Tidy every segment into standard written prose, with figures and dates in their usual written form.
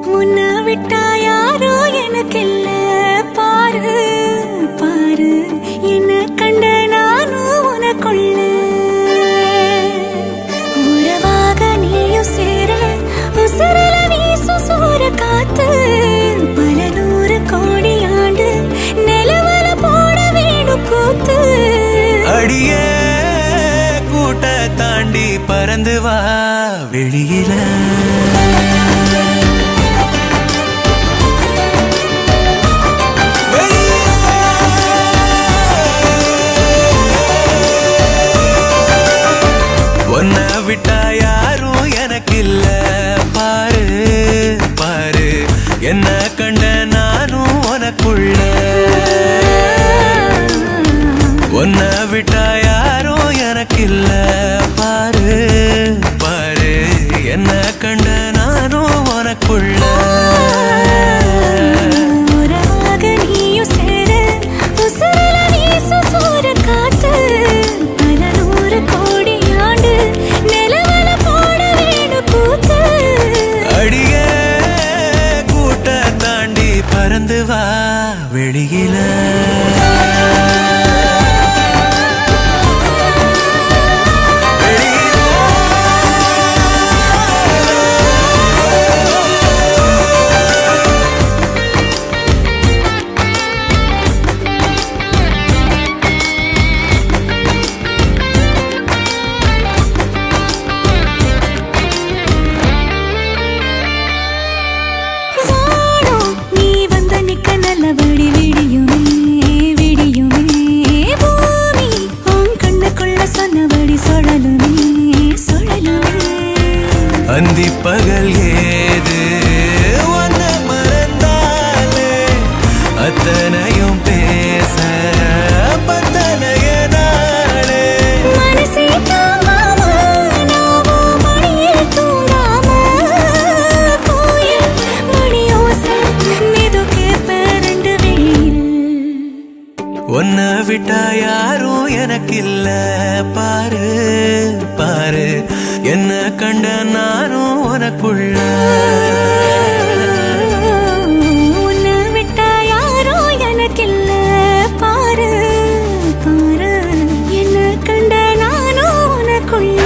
முன்ன விட்டா யாரோ எனக்கு இல்ல பாரு பாரு என்ன கண்ட நானும் உனக்குள்ள உறவாக நீயும் சேர உசரல வீசு சூற காத்து பல நூறு கோடி ஆண்டு நிலவல போட வேணும் கூத்து அடியே கூட்ட தாண்டி பறந்து வா வெளியில உன்னை விட்டா யாரும் எனக்கு இல்ல பாரு பாரு என்ன கண்ட நானும் உனக்குள்ள உன்னை விட்டா யாரும் எனக்கு இல்ல பாரு பாரு என்ன கண்ட நானும் உனக்குள்ள பறந்து வா வெளியில நல்லபடி விடியுமே விடியுமே பூமி உன் கண்ணுக்குள்ள சொன்னபடி சுழலுமே சுழலுமே அந்தி பகல் ஏது உன்ன மறந்தாலே அத்தனையும் பேச பத்தனைய நாளே மனசே தாங்காம நாவும் மணியில் தூங்காம கோயில் மணியோசை உன்னை விட்டா யாரும் எனக்கு இல்ல பாரு பாரு என்ன கண்ட நானும் உனக்குள்ள உன்னை விட்டா யாரும் எனக்கு இல்ல பாரு பாரு என்ன கண்ட நானும் உனக்குள்ள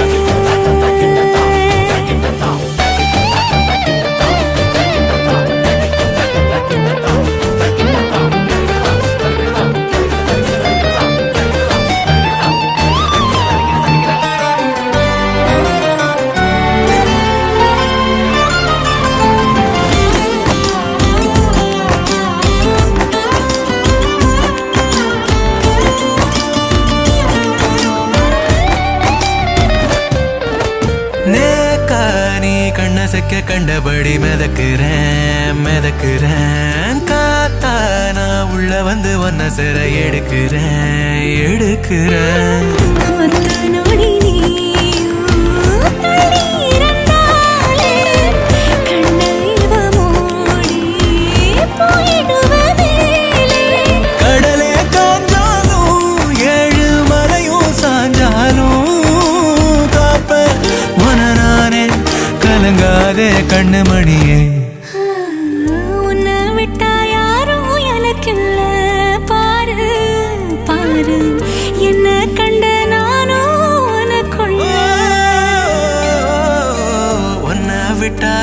கண்ணசைக்க கண்டபடி மிதக்குறேன் மிதக்குறேன் காத்தா நான் உள்ள வந்து ஒன்ன சிற எடுக்கிறேன் எடுக்கிறேன் கடலே காஞ்சாலும் ஏழு மலையும் சாஞ்சாலும் காப்ப உன நானே கலங்காதே கண்ணு மணியே உன்னை விட்டா யாரும் எனக்கு இல்ல பாரு பாரு என்ன கண்ட நானும் உனக்குள்ள உன்னை விட்டா